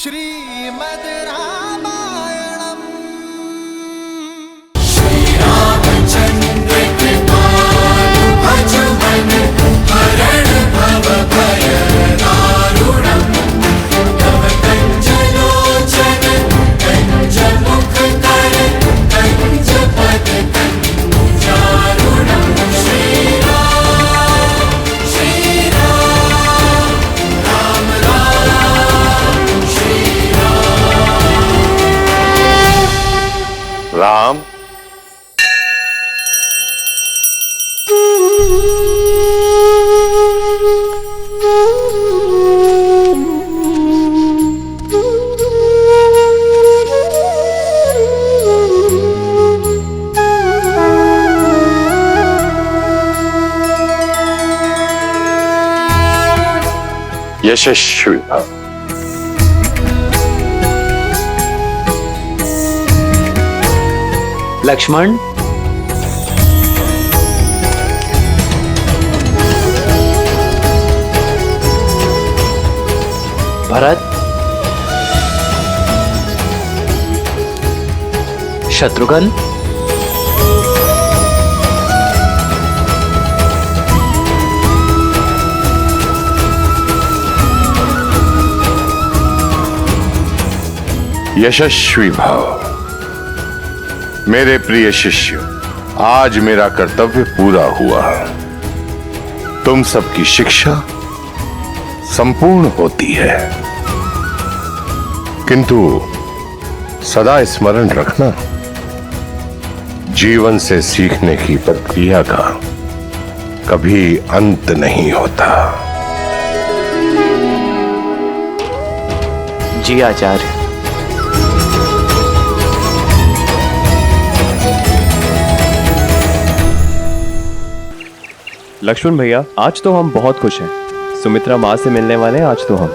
श्रीमद् रामायणम्। श्रीरामचन्द्र कृपालु भजुमन हरण भव भय दारुणम्। तव कंज लोचन कंज मुख कर कंज पद कंजारुणम्। श्रीराम श्रीराम राम राम श्रीराम। राम, यशस्वी भव। लक्ष्मण, भरत, शत्रुघ्न, यशस्वी भव। मेरे प्रिय शिष्य, आज मेरा कर्तव्य पूरा हुआ। तुम सबकी शिक्षा संपूर्ण होती है, किंतु सदा स्मरण रखना, जीवन से सीखने की प्रक्रिया का कभी अंत नहीं होता। जी आचार्य। लक्ष्मण भैया, आज तो हम बहुत खुश हैं। सुमित्रा माँ से मिलने वाले हैं आज तो हम।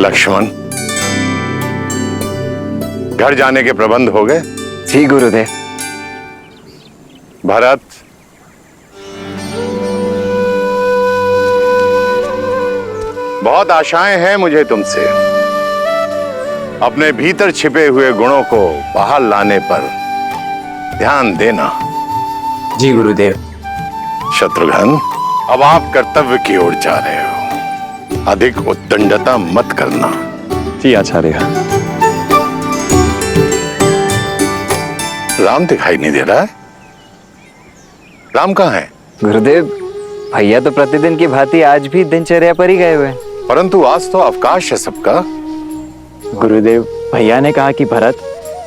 लक्ष्मण, घर जाने के प्रबंध हो गए? जी गुरुदेव। भरत, बहुत आशाएं हैं मुझे तुमसे। अपने भीतर छिपे हुए गुणों को बाहर लाने पर ध्यान देना। जी गुरुदेव। शत्रुघ्न, अब आप कर्तव्य की ओर जा रहे हो, अधिक उद्दंडता मत करना। जी आचार्य। राम दिखाई नहीं दे रहा है। राम कहाँ है? गुरुदेव, भैया तो प्रतिदिन की भांति आज भी दिनचर्या पर ही गए हुए हैं। परंतु आज तो अवकाश है सबका। गुरुदेव, भैया ने कहा कि भरत,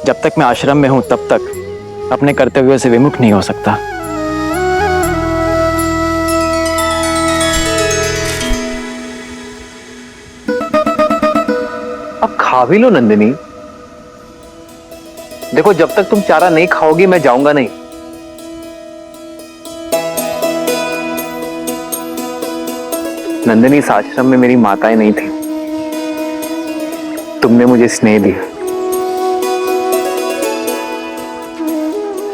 जब तक मैं आश्रम में हूं तब तक अपने कर्तव्यों से विमुख नहीं हो सकता। अब खा भी लो नंदिनी। देखो, जब तक तुम चारा नहीं खाओगी मैं जाऊंगा नहीं। नंदिनी, इस आश्रम में मेरी माताएं नहीं थी। तुमने मुझे स्नेह दिया,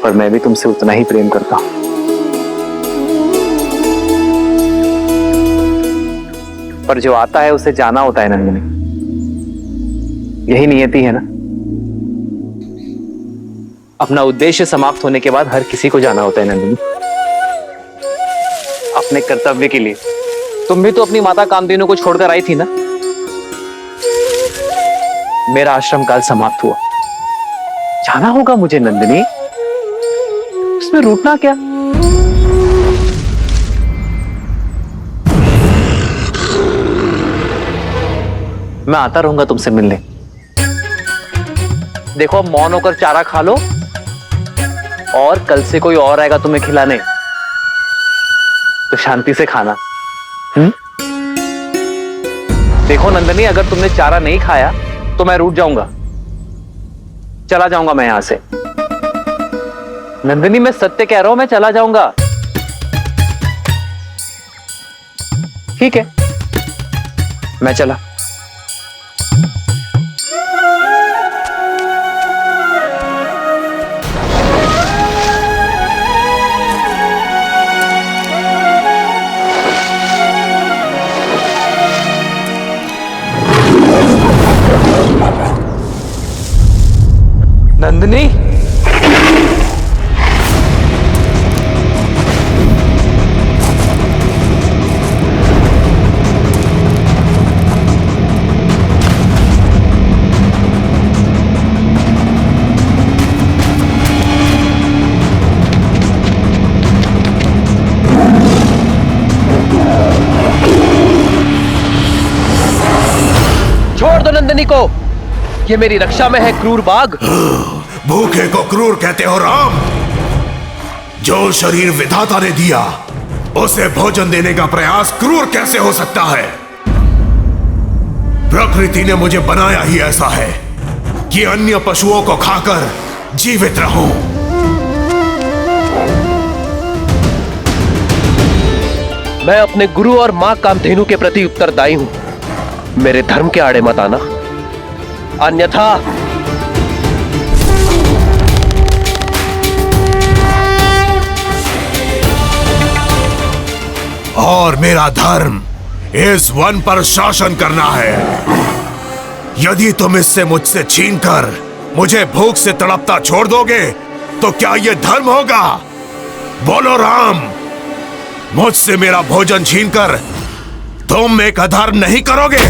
और मैं भी तुमसे उतना ही प्रेम करता हूं। पर जो आता है उसे जाना होता है नंदिनी, यही नियति है ना। अपना उद्देश्य समाप्त होने के बाद हर किसी को जाना होता है नंदिनी, अपने कर्तव्य के लिए। तुम भी तो अपनी माता कामधेनु को छोड़कर आई थी ना। मेरा आश्रम काल समाप्त हुआ, जाना होगा मुझे नंदिनी, उसमें रूठना क्या। मैं आता रहूंगा तुमसे मिलने। देखो, अब मौन होकर चारा खा लो, और कल से कोई और आएगा तुम्हें खिलाने तो शांति से खाना। देखो नंदनी, अगर तुमने चारा नहीं खाया तो मैं रूठ जाऊंगा, चला जाऊंगा मैं यहां से। नंदिनी, मैं सत्य कह रहा हूं, मैं चला जाऊंगा। ठीक है, मैं चला। नंदिनी, छोड़ दो नंदिनी को। ये मेरी रक्षा में है क्रूर बाघ। भूखे को क्रूर कहते हो राम? जो शरीर विधाता ने दिया उसे भोजन देने का प्रयास क्रूर कैसे हो सकता है? प्रकृति ने मुझे बनाया ही ऐसा है कि अन्य पशुओं को खाकर जीवित रहूं। मैं अपने गुरु और मां कामधेनु के प्रति उत्तरदायी हूं। मेरे धर्म के आड़े मत आना, अन्यथा। और मेरा धर्म इस वन पर शासन करना है। यदि तुम इससे मुझसे छीनकर मुझे भूख से तड़पता छोड़ दोगे तो क्या यह धर्म होगा? बोलो राम, मुझसे मेरा भोजन छीनकर तुम एक अधर्म नहीं करोगे?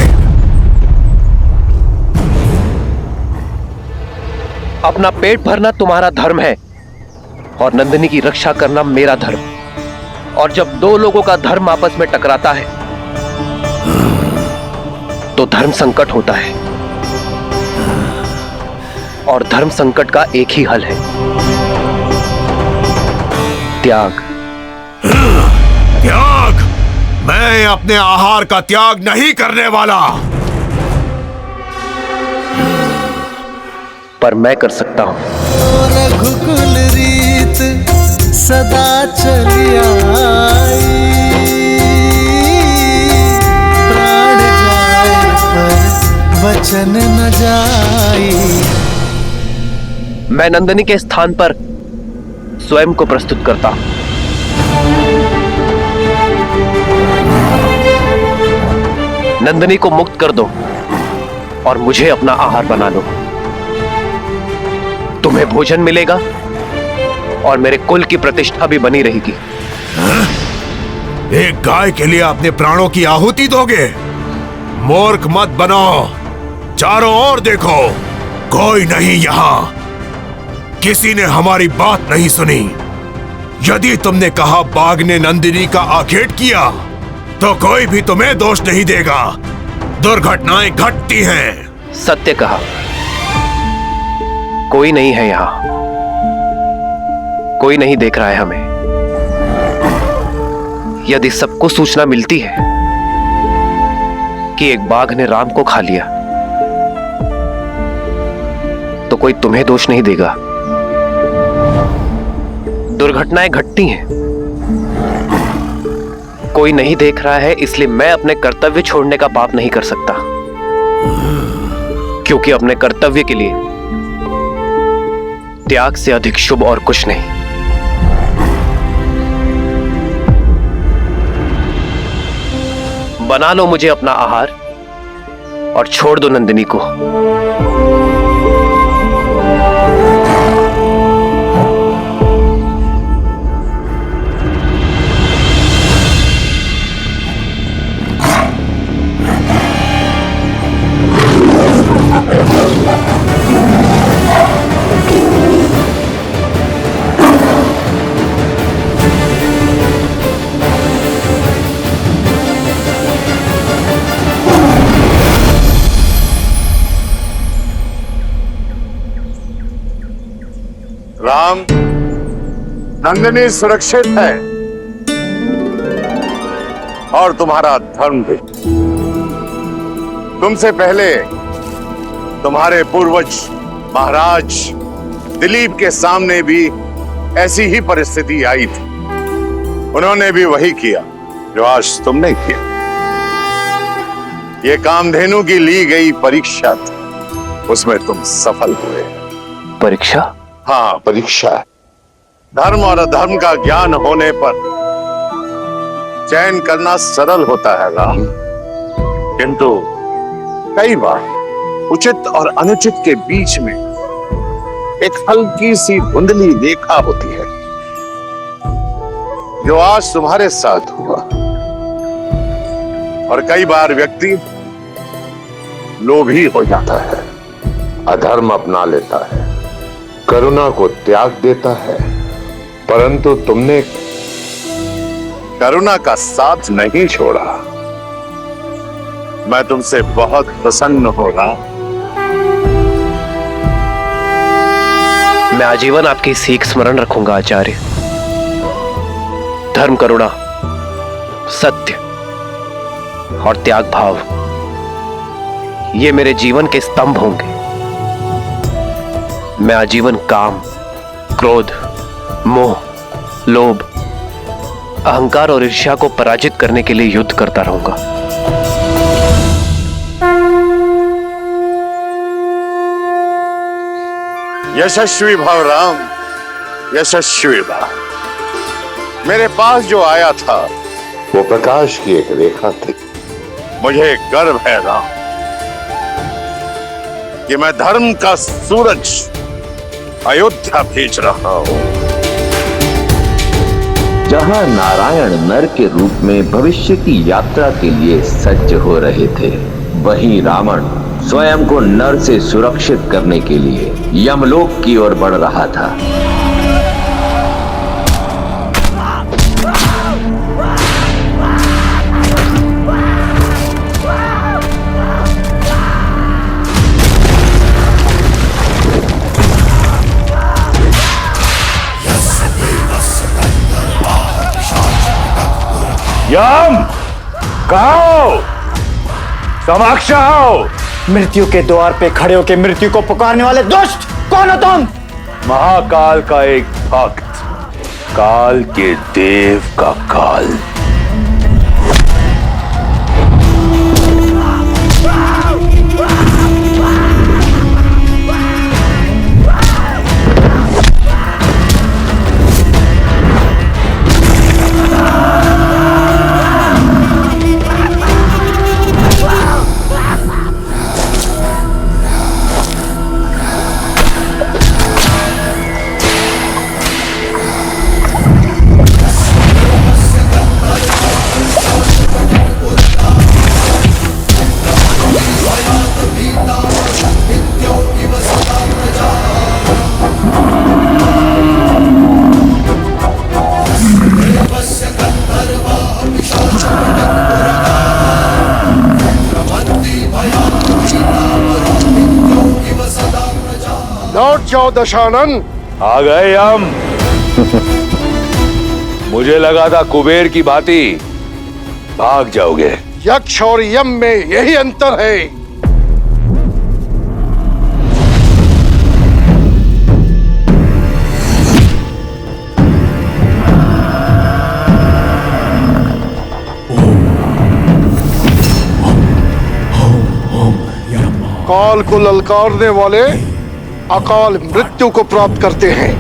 अपना पेट भरना तुम्हारा धर्म है और नंदिनी की रक्षा करना मेरा धर्म। और जब दो लोगों का धर्म आपस में टकराता है तो धर्म संकट होता है, और धर्म संकट का एक ही हल है, त्याग। त्याग? मैं अपने आहार का त्याग नहीं करने वाला। पर मैं कर सकता हूं। रघुकुल रीत सदा चली आई, प्राण जाए पर वचन न जाई। मैं नंदिनी के स्थान पर स्वयं को प्रस्तुत करता हूं। नंदिनी को मुक्त कर दो और मुझे अपना आहार बना लो। तुम्हें भोजन मिलेगा और मेरे कुल की प्रतिष्ठा भी बनी रहेगी। एक गाय के लिए अपने प्राणों की आहुति दोगे? मूर्ख मत बनो। चारों ओर देखो, कोई नहीं यहाँ। किसी ने हमारी बात नहीं सुनी। यदि तुमने कहा बाघ ने नंदिनी का आखेट किया तो कोई भी तुम्हें दोष नहीं देगा। दुर्घटनाएं घटती हैं। सत्य कहा, कोई नहीं है यहां, कोई नहीं देख रहा है हमें। यदि सबको सूचना मिलती है कि एक बाघ ने राम को खा लिया तो कोई तुम्हें दोष नहीं देगा। दुर्घटनाएं घटती हैं, कोई नहीं देख रहा है, इसलिए मैं अपने कर्तव्य छोड़ने का पाप नहीं कर सकता, क्योंकि अपने कर्तव्य के लिए त्याग से अधिक शुभ और कुछ नहीं। बना लो मुझे अपना आहार और छोड़ दो नंदिनी को। राम, नंदिनी सुरक्षित है और तुम्हारा धर्म भी। तुमसे पहले तुम्हारे पूर्वज महाराज दिलीप के सामने भी ऐसी ही परिस्थिति आई थी। उन्होंने भी वही किया जो आज तुमने किया। ये कामधेनु की ली गई परीक्षा थी, उसमें तुम सफल हुए। परीक्षा? हाँ, परीक्षा है। धर्म और अधर्म का ज्ञान होने पर चयन करना सरल होता है राम, किंतु कई बार उचित और अनुचित के बीच में एक हल्की सी धुंधली रेखा होती है जो आज तुम्हारे साथ हुआ। और कई बार व्यक्ति लोभी हो जाता है, अधर्म अपना लेता है, करुणा को त्याग देता है, परंतु तुमने करुणा का साथ नहीं छोड़ा। मैं तुमसे बहुत प्रसन्न हो रहा हूं। मैं आजीवन आपकी सीख स्मरण रखूंगा आचार्य। धर्म, करुणा, सत्य और त्याग भाव, ये मेरे जीवन के स्तंभ होंगे। मैं आजीवन काम, क्रोध, मोह, लोभ, अहंकार और ईर्ष्या को पराजित करने के लिए युद्ध करता रहूंगा। यशस्वी भव राम, यशस्वी भव। मेरे पास जो आया था वो प्रकाश की एक रेखा थी। मुझे गर्व है राम कि मैं धर्म का सूरज अयोध्या भेज रहा हूं। जहां नारायण नर के रूप में भविष्य की यात्रा के लिए सज्ज हो रहे थे, वहीं रावण स्वयं को नर से सुरक्षित करने के लिए यमलोक की ओर बढ़ रहा था। यम, कहाँ हो? समक्ष आओ। मृत्यु के द्वार पे खड़े होकर मृत्यु को पुकारने वाले दुष्ट, कौन हो तुम? महाकाल का एक भक्त, काल के देव का काल। लौट जाओ दशानन। आ गए हम। मुझे लगा था कुबेर की भांति भाग जाओगे। यक्ष और यम में यही अंतर है। काल को ललकारने वाले अकाल मृत्यु को प्राप्त करते हैं।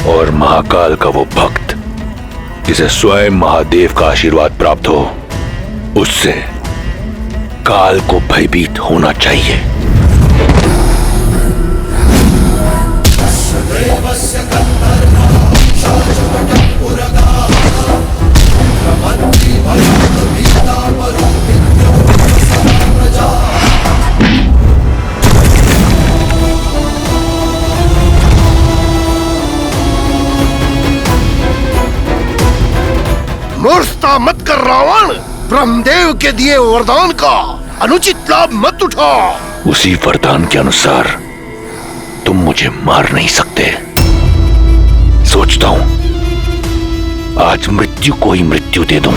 और महाकाल का वो भक्त जिसे स्वयं महादेव का आशीर्वाद प्राप्त हो, उससे काल को भयभीत होना चाहिए। मूर्खता मत कर रावण। ब्रह्मदेव के दिए वरदान का अनुचित लाभ मत उठाओ। उसी वरदान के अनुसार तुम मुझे मार नहीं सकते। सोचता हूं आज मृत्यु को ही मृत्यु दे दूं।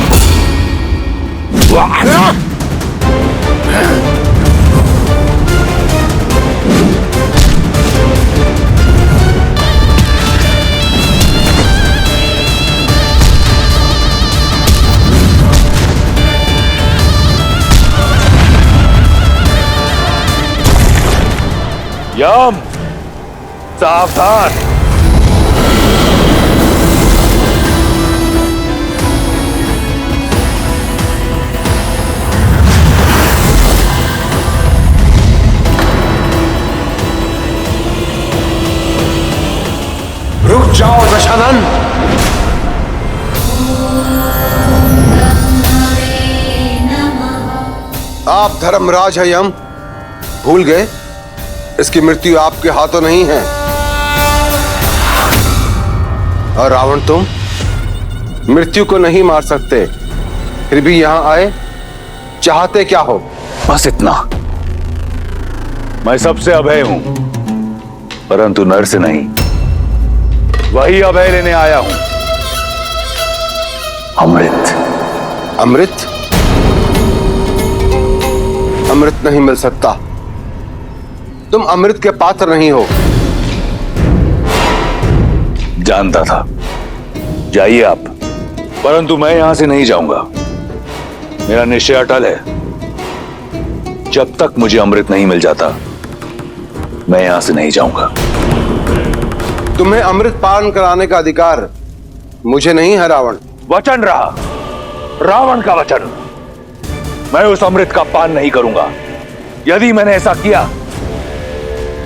यम, सावधान। रुक जाओ दशानन। आप धर्मराज है यम, भूल गए इसकी मृत्यु आपके हाथों नहीं है। और रावण तुम मृत्यु को नहीं मार सकते, फिर भी यहां आए, चाहते क्या हो? बस इतना। मैं सबसे अभय हूं, परंतु नर से नहीं। वही अभय लेने आया हूं, अमृत। अमृत? अमृत नहीं मिल सकता। तुम अमृत के पात्र नहीं हो। जानता था। जाइए आप, परंतु मैं यहां से नहीं जाऊंगा। मेरा निश्चय अटल है। जब तक मुझे अमृत नहीं मिल जाता, मैं यहां से नहीं जाऊंगा। तुम्हें अमृत पान कराने का अधिकार मुझे नहीं है रावण। वचन रहा, रावण का वचन। मैं उस अमृत का पान नहीं करूंगा। यदि मैंने ऐसा किया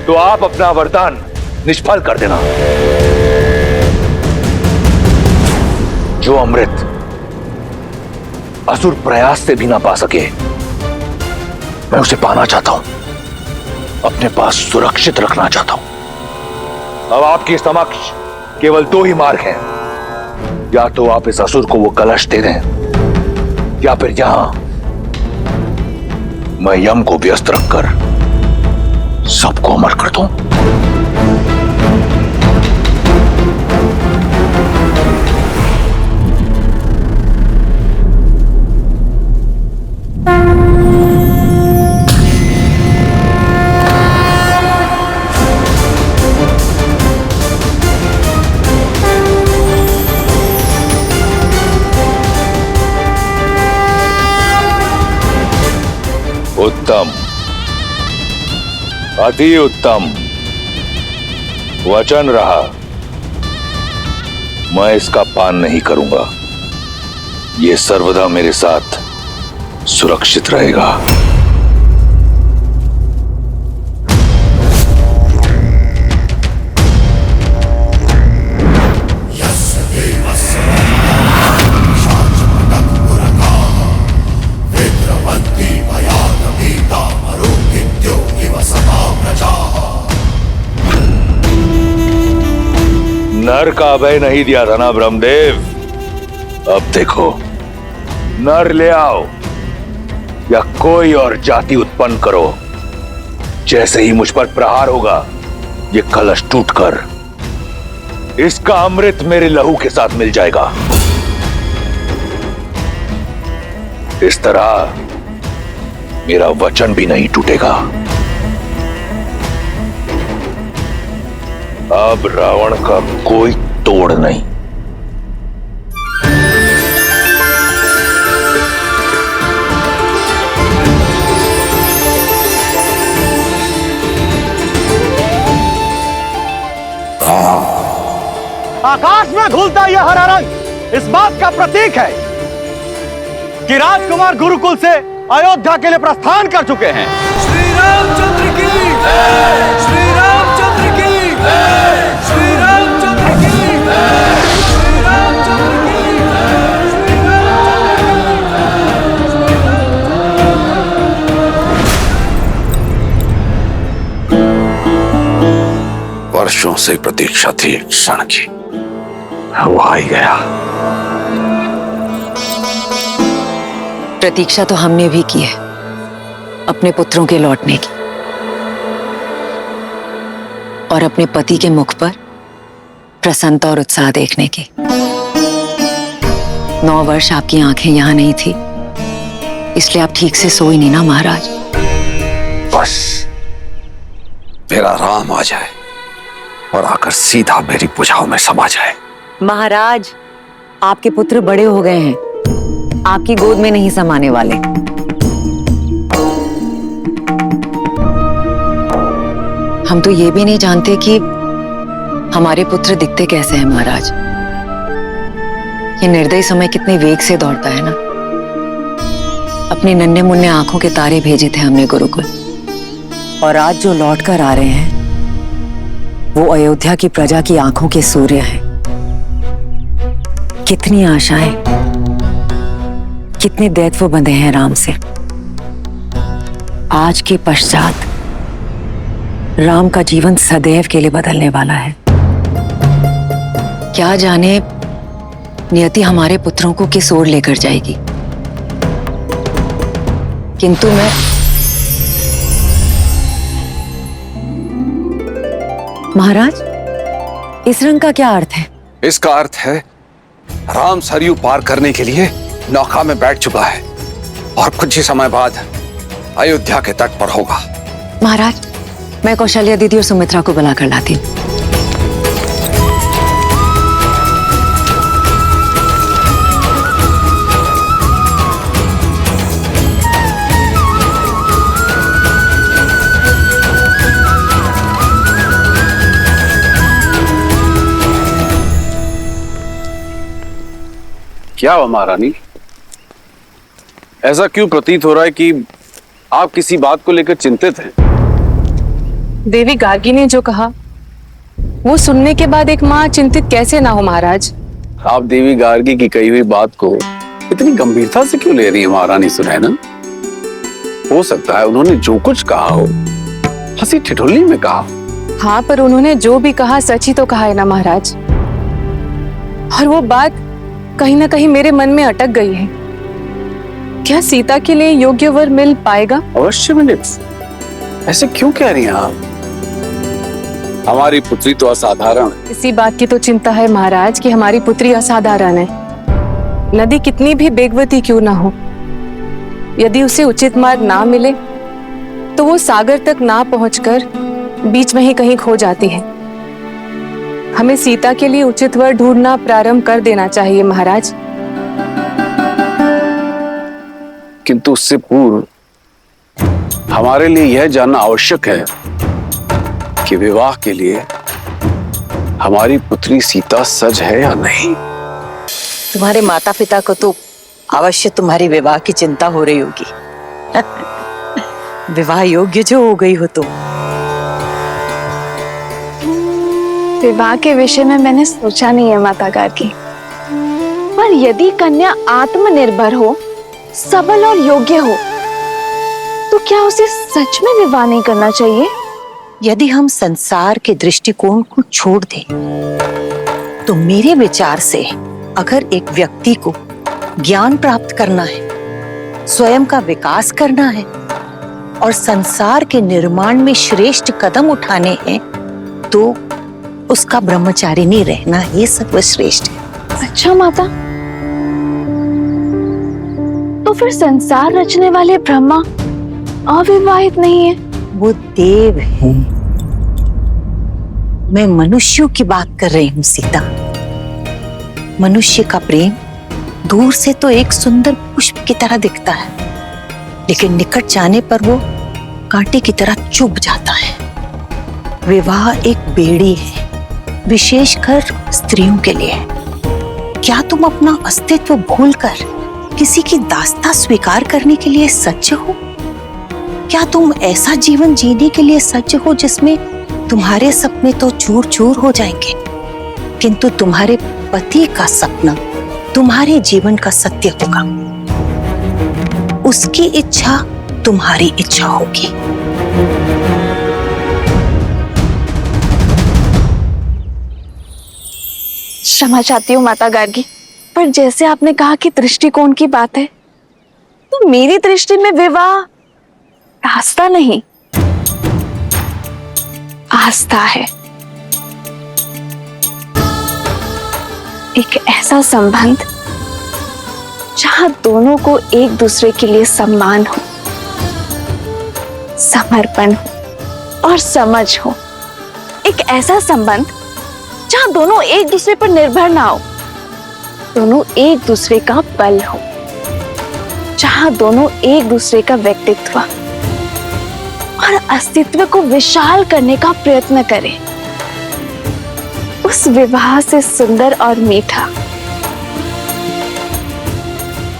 तो आप अपना वरदान निष्फल कर देना। जो अमृत असुर प्रयास से भी ना पा सके, मैं उसे पाना चाहता हूं, अपने पास सुरक्षित रखना चाहता हूं। अब आपके समक्ष केवल दो ही मार्ग हैं। या तो आप इस असुर को वो कलश दे दें, या फिर यहां मैं यम को व्यस्त रखकर सबको अमर कर दूं। उत्तम, अति उत्तम। वचन रहा, मैं इसका पान नहीं करूंगा। यह सर्वदा मेरे साथ सुरक्षित रहेगा। नर का अभय नहीं दिया था ना ब्रह्मदेव? अब देखो, नर ले आओ या कोई और जाति उत्पन्न करो, जैसे ही मुझ पर प्रहार होगा, ये कलश टूटकर इसका अमृत मेरे लहू के साथ मिल जाएगा। इस तरह मेरा वचन भी नहीं टूटेगा। अब रावण का कोई तोड़ नहीं। आकाश में झूलता यह हरा रंग इस बात का प्रतीक है कि राजकुमार गुरुकुल से अयोध्या के लिए प्रस्थान कर चुके हैं। श्री रामचंद्र की जय, श्री रामचंद्र की जय, श्री रामचंद्र की जय, श्री रामचंद्र की जय, श्री रामचंद्र। वर्षों से प्रतीक्षा थी एक क्षण की, वो आ ही गया। प्रतीक्षा तो हमने भी की है अपने पुत्रों के लौटने की, और अपने पति के मुख पर प्रसन्नता और उत्साह देखने की। 9 वर्ष आपकी आंखें यहां नहीं थी, इसलिए आप ठीक से सोई नहीं ना महाराज। बस मेरा राम आ जाए और आकर सीधा मेरी भुजाओं में समा जाए। महाराज, आपके पुत्र बड़े हो गए हैं, आपकी गोद में नहीं समाने वाले। हम तो ये भी नहीं जानते कि हमारे पुत्र दिखते कैसे हैं महाराज। ये निर्दयी समय कितने वेग से दौड़ता है ना। अपने नन्हे मुन्ने आंखों के तारे भेजे थे हमने गुरुकुल, और आज जो लौट कर आ रहे हैं वो अयोध्या की प्रजा की आंखों के सूर्य हैं। कितनी आशाएं, कितने दैत्व बंधे हैं राम से। आज के पश्चात राम का जीवन सदैव के लिए बदलने वाला है। क्या जाने नियति हमारे पुत्रों को किस ओर लेकर जाएगी। किंतु मैं महाराज, इस रंग का क्या अर्थ है? इसका अर्थ है राम सरयू पार करने के लिए नौका में बैठ चुका है और कुछ ही समय बाद अयोध्या के तट पर होगा। महाराज, मैं कौशल्या दीदी और सुमित्रा को बुला कर लाती हूँ। क्या हुआ महारानी, ऐसा क्यों प्रतीत हो रहा है कि आप किसी बात को लेकर चिंतित हैं? देवी गार्गी ने जो कहा वो सुनने के बाद एक माँ चिंतित कैसे ना हो महाराज। आप देवी गार्गी की कही हुई बात को इतनी गंभीरता से क्यों ले रही है महारानी सुनैना? हो सकता है उन्होंने जो कुछ कहा हो हंसी ठिठुल्ली में कहा। हाँ, पर उन्होंने जो भी कहा सच ही तो कहा है ना महाराज। और वो बात कहीं ना कहीं मेरे मन में अटक गई है। क्या सीता के लिए योग्य वर मिल पाएगा? अवश्य मिले। ऐसे क्यों कह रही हैं आप? हमारी पुत्री तो असाधारण है। इसी बात की तो चिंता है महाराज कि हमारी पुत्री असाधारण है। नदी कितनी भी बेगवती क्यों ना हो, यदि उसे उचित मार्ग ना मिले तो वो सागर तक ना पहुंचकर बीच में ही कहीं खो जाती है। हमें सीता के लिए उचित वर ढूंढना प्रारंभ कर देना चाहिए महाराज। किंतु उससे पूर्व हमारे लिए यह जानना आवश्यक है कि विवाह के लिए हमारी पुत्री सीता सज है या नहीं। तुम्हारे माता पिता को तो अवश्य तुम्हारी विवाह की चिंता हो रही होगी। विवाह योग्य जो हो गई हो तुम। विवाह के विषय में मैंने सोचा नहीं है माता गार्गी, पर यदि कन्या आत्मनिर्भर हो, सबल और योग्य हो, तो क्या उसे सच में विवाह नहीं करना चाहिए? यदि हम संसार के दृष्टिकोण को छोड़ दें तो मेरे विचार से अगर एक व्यक्ति को ज्ञान प्राप्त करना है, स्वयं का विकास करना है और संसार के निर्माण में श्रेष्ठ कदम उठाने हैं, तो उसका ब्रह्मचारिणी रहना ही सर्वश्रेष्ठ है। अच्छा माता, तो फिर संसार रचने वाले ब्रह्मा अविवाहित नहीं है? वो देव है, मैं मनुष्यों की बात कर रही हूँ सीता। मनुष्य का प्रेम दूर से तो एक सुंदर पुष्प की तरह दिखता है, लेकिन निकट जाने पर वो कांटे की तरह चुभ जाता है। विवाह एक बेड़ी है, विशेषकर स्त्रियों के लिए। क्या तुम अपना अस्तित्व भूलकर किसी की दास्ता स्वीकार करने के लिए सज्ज हो? क्या तुम ऐसा जीवन जीने के लिए सज्ज हो जिसमें तुम्हारे सपने तो चूर चूर हो जाएंगे, किंतु तुम्हारे पति का सपना तुम्हारे जीवन का सत्य होगा। उसकी इच्छा तुम्हारी इच्छा होगी। क्षमा चाहती हूँ माता गार्गी, पर जैसे आपने कहा कि दृष्टिकोण की बात है, तो मेरी दृष्टि में विवाह रास्ता नहीं, आस्था है। एक ऐसा संबंध जहां दोनों को एक दूसरे के लिए सम्मान हो, समर्पण हो और समझ हो। एक ऐसा संबंध जहां दोनों एक दूसरे पर निर्भर ना हो, दोनों एक दूसरे का बल हो, जहां दोनों एक दूसरे का व्यक्तित्व और अस्तित्व को विशाल करने का प्रयत्न करें। उस विवाह से सुंदर और मीठा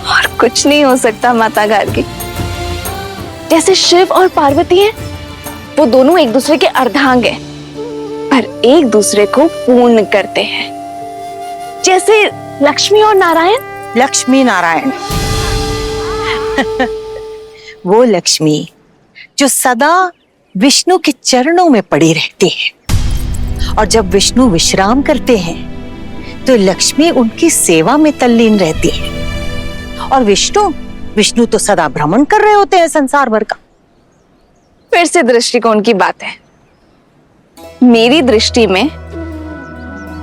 और कुछ नहीं हो सकता माता गार्गी। जैसे शिव और पार्वती हैं, वो दोनों एक दूसरे के अर्धांग हैं, पर एक दूसरे को पूर्ण करते हैं। जैसे लक्ष्मी और नारायण। लक्ष्मी नारायण वो लक्ष्मी जो सदा विष्णु के चरणों में पड़ी रहती है, और जब विष्णु विश्राम करते हैं तो लक्ष्मी उनकी सेवा में तल्लीन रहती है। और विष्णु तो सदा भ्रमण कर रहे होते हैं संसार भर का। फिर से दृष्टिकोण की बात है। मेरी दृष्टि में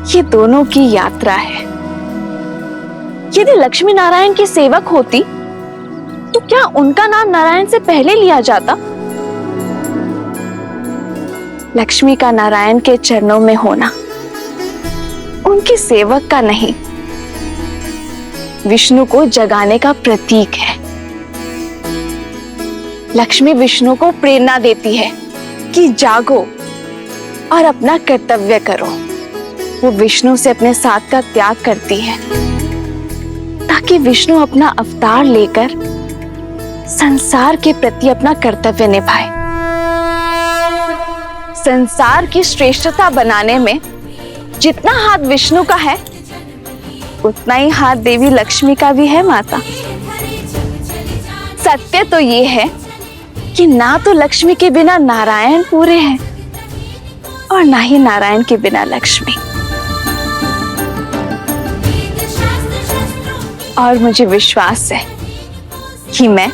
ये दोनों की यात्रा है। यदि लक्ष्मी नारायण की सेवक होती तो क्या उनका नाम नारायण से पहले लिया जाता? लक्ष्मी का नारायण के चरणों में होना उनके सेवक का नहीं, विष्णु को जगाने का प्रतीक है। लक्ष्मी विष्णु को प्रेरणा देती है कि जागो और अपना कर्तव्य करो। वो विष्णु से अपने साथ का त्याग करती है ताकि विष्णु अपना अवतार लेकर संसार के प्रति अपना कर्तव्य निभाए। संसार की श्रेष्ठता बनाने में जितना हाथ विष्णु का है, उतना ही हाथ देवी लक्ष्मी का भी है माता। सत्य तो ये है कि ना तो लक्ष्मी के बिना नारायण पूरे हैं और ना ही नारायण के बिना लक्ष्मी। और मुझे विश्वास है कि मैं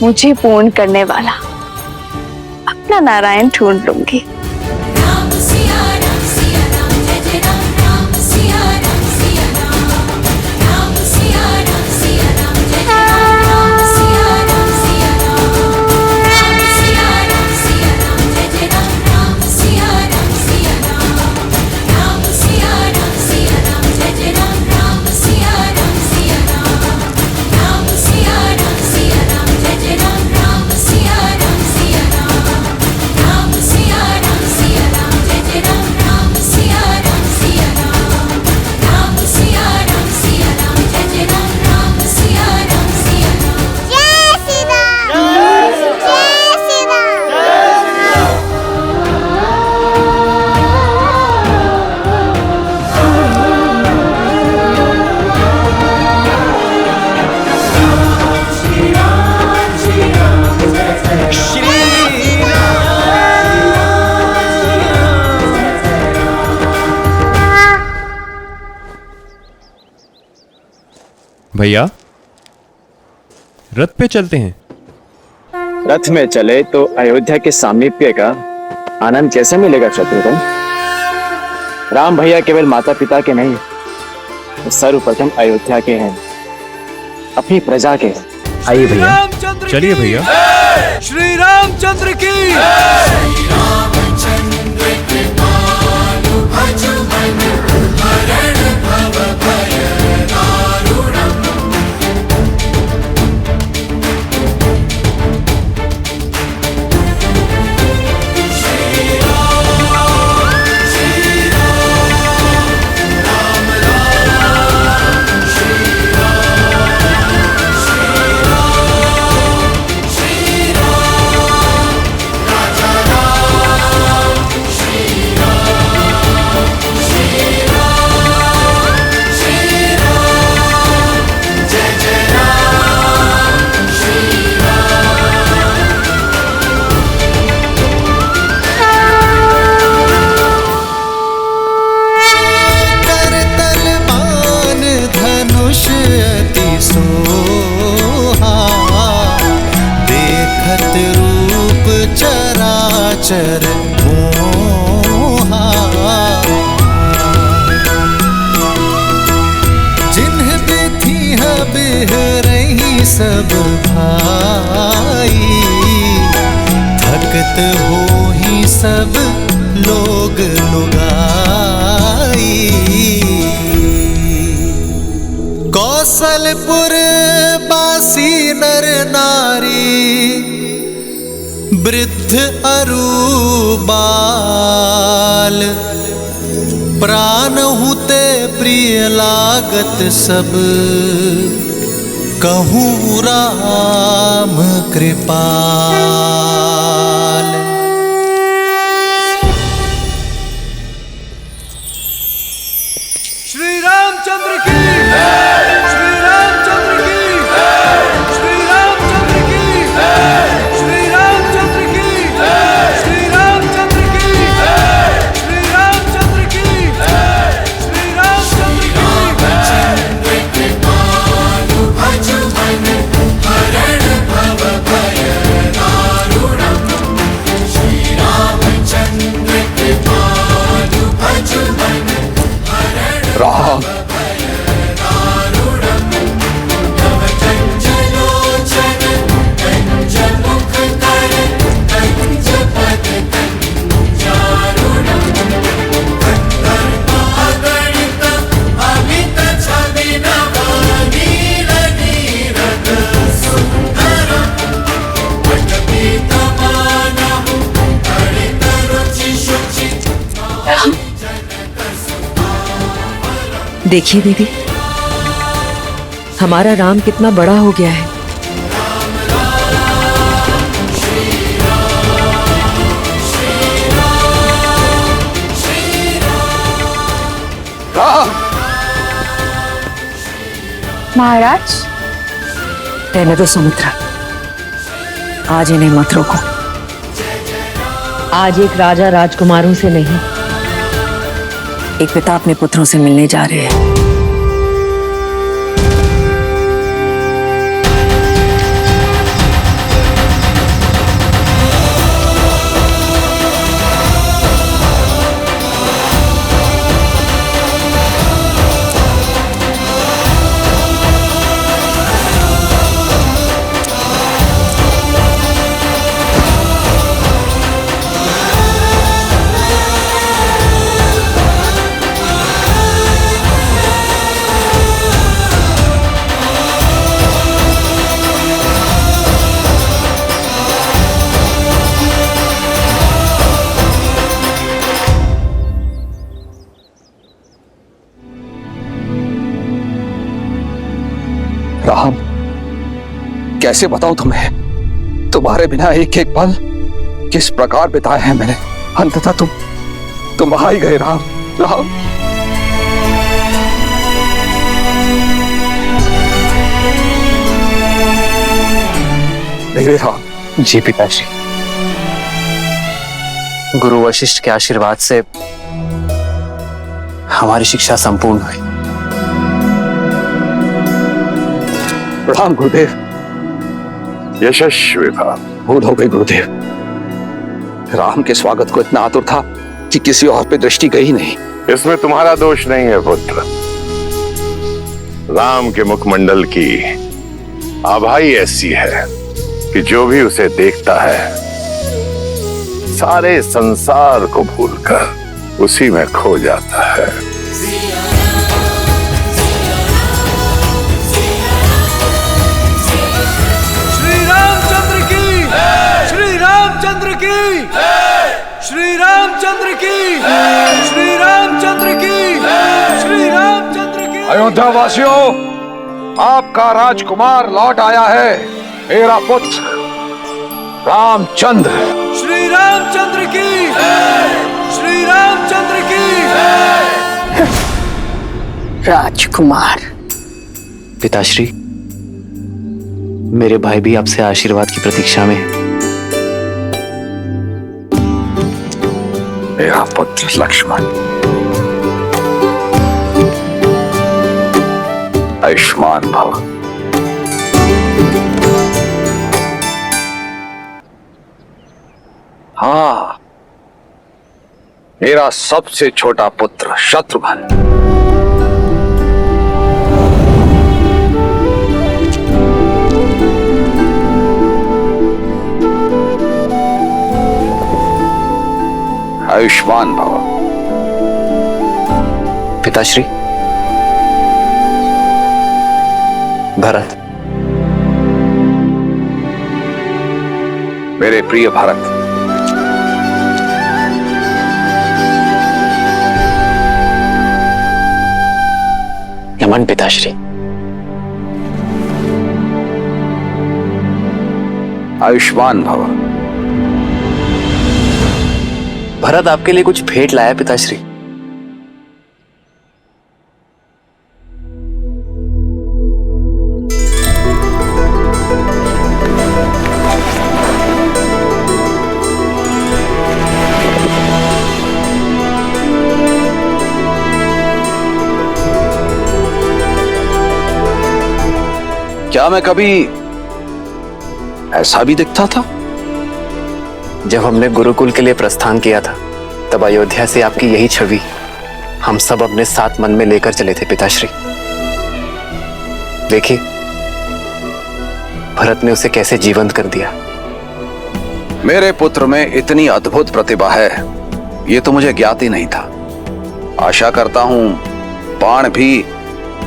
मुझे पूर्ण करने वाला अपना नारायण ढूंढ लूंगी। भैया, रथ पे चलते हैं। रथ में चले तो अयोध्या के सामीप्य का आनंद कैसे मिलेगा शत्रुघ्न? राम भैया केवल माता पिता के नहीं, सर्वप्रथम अयोध्या के हैं, अपनी प्रजा के हैं। आइए भैया, चलिए भैया। श्री रामचंद्र की। कर तलवान धनुष अति सोझ, गोचर मोहा। जिन्ह बिथी है बिह रही सब भाई, थकत हो ही सब लोग लुगाई। कौशलपुर बासी नर नारी, वृद्ध अरु बाल, प्राण हुते प्रिय लागत सब, कहूँ राम कृपाल। श्री रामचंद्र की, श्री रामचंद्र की, श्री रामचंद्र की, श्री रामचंद्र की, श्री रामचंद्र की, श्री रामचंद्र की, श्री रामचंद्र की। हरण भव भय दारुणम्, श्री रामचंद्र कृपालु भजु मन। राम देखिए दीदी, हमारा राम कितना बड़ा हो गया है। महाराज, रहने दो सुमित्रा, आज इन्हें मत रोको। आज एक राजा राजकुमारों से नहीं, एक पिता अपने पुत्रों से मिलने जा रहे हैं। राम, कैसे बताऊं तुम्हें, तुम्हारे बिना एक एक पल किस प्रकार बिताए हैं मैंने। अंततः तुम आ ही गए राम। राम, मेरे राम। जी पिताश्री, गुरु वशिष्ठ के आशीर्वाद से हमारी शिक्षा संपूर्ण हुई। प्रणाम गुरुदेव। यशस्वी भव। भूल हो गई गुरुदेव, राम के स्वागत को इतना आतुर था कि किसी और पे दृष्टि गई नहीं। इसमें तुम्हारा दोष नहीं है पुत्र। राम के मुखमंडल की आभा ही ऐसी है कि जो भी उसे देखता है सारे संसार को भूलकर उसी में खो जाता है। श्री रामचंद्र की, श्री रामचंद्र की, श्री रामचंद्र की, श्री रामचंद्र की, श्री रामचंद्र की। अयोध्या वासियों, आपका राजकुमार लौट आया है, मेरा पुत्र रामचंद्र। श्री रामचंद्र की, श्री रामचंद्र की। राजकुमार। पिताश्री, मेरे भाई भी आपसे आशीर्वाद की प्रतीक्षा में है। मेरा पुत्र लक्ष्मण, आयुष्मान भव। हाँ, मेरा सबसे छोटा पुत्र शत्रुघ्न। आयुष्मान भव। पिताश्री, भरत। मेरे प्रिय भरत, नमन पिताश्री। आयुष्मान भव। भरत आपके लिए कुछ भेंट लाया पिताश्री। क्या मैं कभी ऐसा भी दिखता था? जब हमने गुरुकुल के लिए प्रस्थान किया था तब अयोध्या से आपकी यही छवि हम सब अपने साथ मन में लेकर चले थे पिताश्री। देखिए भरत ने उसे कैसे जीवंत कर दिया। मेरे पुत्र में इतनी अद्भुत प्रतिभा है, ये तो मुझे ज्ञात ही नहीं था। आशा करता हूं बाण भी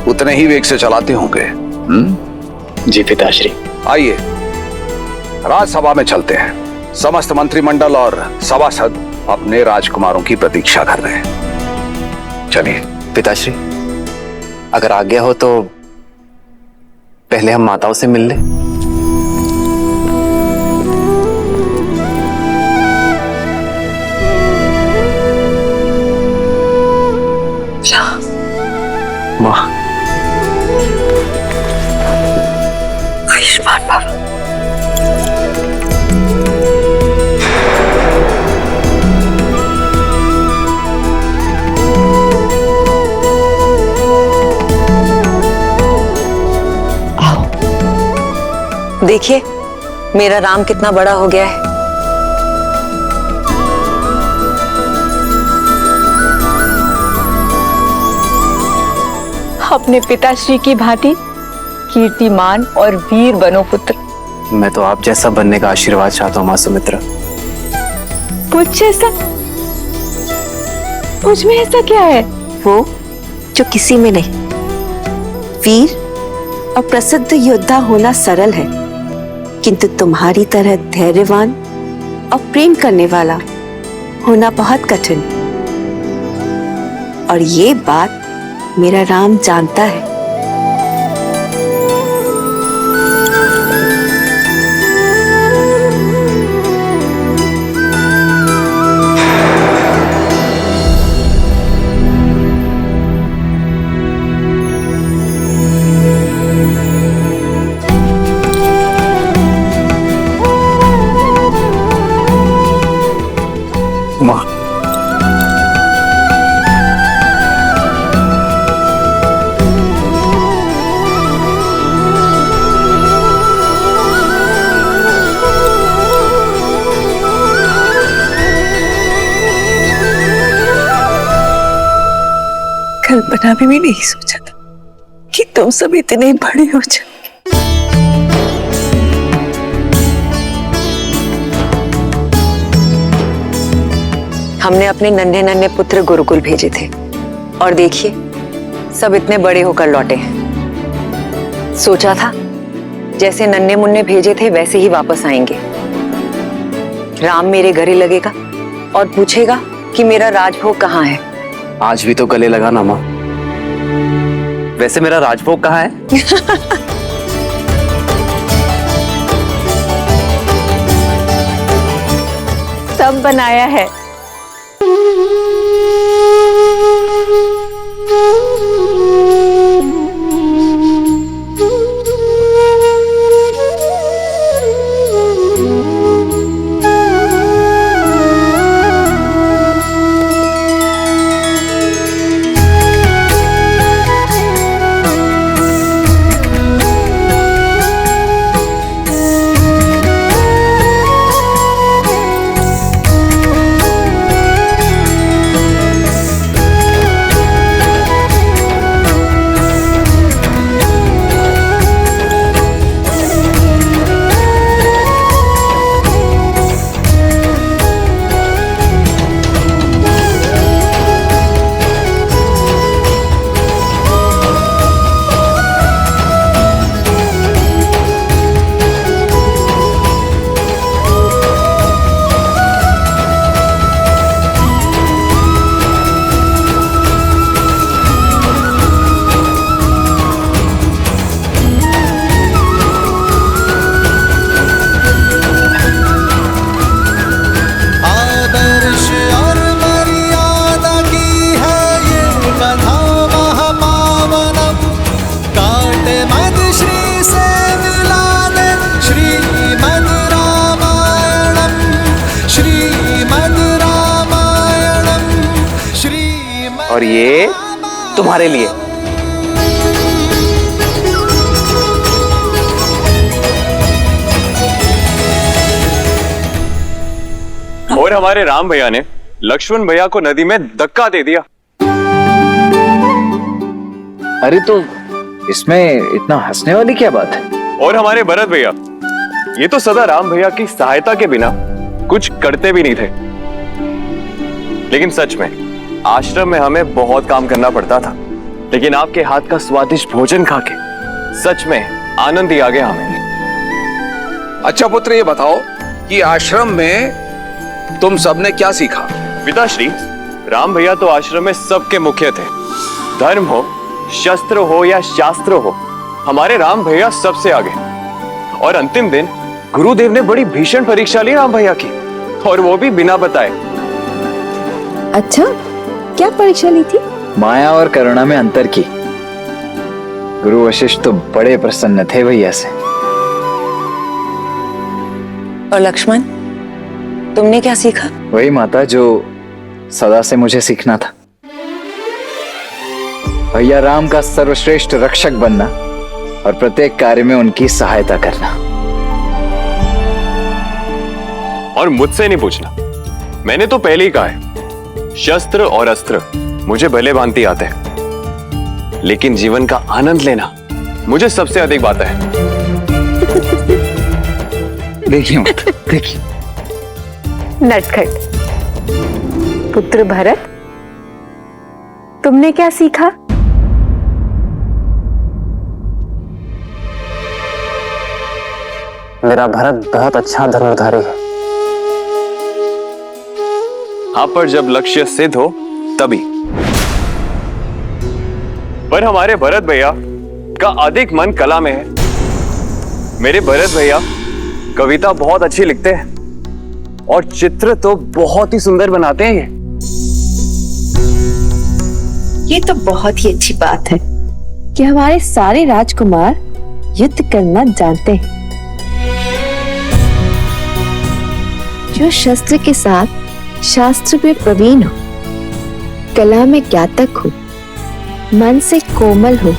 उतने ही वेग से चलाते होंगे। जी पिताश्री। आइए राजसभा में चलते हैं। समस्त मंत्रिमंडल और सभासद अपने राजकुमारों की प्रतीक्षा कर रहे हैं। चलिए पिताश्री, अगर आज्ञा हो तो पहले हम माताओं से मिल लें। माँ। आयुष्मान भव। देखिए मेरा राम कितना बड़ा हो गया है। अपने पिताश्री की भांति कीर्तिमान और वीर बनो पुत्र। मैं तो आप जैसा बनने का आशीर्वाद चाहता हूँ माँ सुमित्रा। मुझ जैसा? मुझ में ऐसा क्या है? वो जो किसी में नहीं। वीर और प्रसिद्ध योद्धा होना सरल है, किंतु तुम्हारी तरह धैर्यवान और प्रेम करने वाला होना बहुत कठिन। और ये बात मेरा राम जानता है। माँ। कल्पना भी नहीं सोचा था कि तुम सब इतने बड़े हो जाओ। हमने अपने नन्हे नन्हे पुत्र गुरुकुल भेजे थे और देखिए सब इतने बड़े होकर लौटे हैं। सोचा था जैसे नन्हे मुन्ने भेजे थे वैसे ही वापस आएंगे। राम मेरे गले लगेगा और पूछेगा कि मेरा राजभोग कहाँ है। आज भी तो गले लगा ना माँ। वैसे मेरा राजभोग कहाँ है? सब बनाया है। और ये तुम्हारे लिए। और हमारे राम भैया ने लक्ष्मण भैया को नदी में धक्का दे दिया। अरे तो इसमें इतना हंसने वाली क्या बात है? और हमारे भरत भैया, ये तो सदा राम भैया की सहायता के बिना कुछ करते भी नहीं थे। लेकिन सच में आश्रम में हमें बहुत काम करना पड़ता था, लेकिन आपके हाथ का स्वादिष्ट भोजन खा के सच में आनंद ही आ गया हमें। अच्छा पुत्र, ये बताओ कि आश्रम में तुम सबने क्या सीखा? पिताश्री, राम भैया तो आश्रम में सबके मुख्य थे। धर्म हो, शस्त्र हो या शास्त्र हो, हमारे राम भैया सबसे आगे। और अंतिम दिन गुरुदेव ने बड़ी भीषण परीक्षा ली राम भैया की, और वो भी बिना बताए। अच्छा, क्या परीक्षा ली थी? माया और करुणा में अंतर की। गुरु वशिष्ठ तो बड़े प्रसन्न थे भैया से। और लक्ष्मण, तुमने क्या सीखा? वही माता जो सदा से मुझे सीखना था। भैया राम का सर्वश्रेष्ठ रक्षक बनना और प्रत्येक कार्य में उनकी सहायता करना। और मुझसे नहीं पूछना, मैंने तो पहले ही कहा है, शस्त्र और अस्त्र मुझे भले भांति आते हैं, लेकिन जीवन का आनंद लेना मुझे सबसे अधिक बात है। देखिए माता, देखिए। नटखट पुत्र भरत, तुमने क्या सीखा? मेरा भरत बहुत अच्छा धनुर्धारी है। हाँ, पर जब लक्ष्य सिद्ध हो तभी। पर हमारे भरत भैया का अधिक मन कला में है। मेरे भरत भैया कविता बहुत अच्छी लिखते हैं और चित्र तो बहुत ही सुंदर बनाते हैं। ये तो बहुत ही अच्छी बात है कि हमारे सारे राजकुमार युद्ध करना जानते हैं। जो शस्त्र के साथ शास्त्र में प्रवीण हो, कला में ज्ञातक हो, मन से कोमल हो,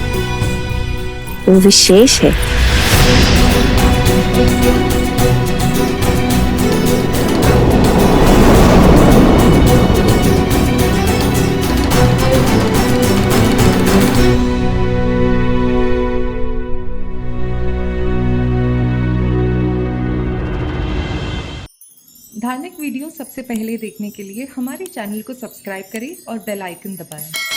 वो विशेष है। धार्मिक वीडियो सबसे पहले देखने के लिए हमारे चैनल को सब्सक्राइब करें और बेल आइकन दबाएं।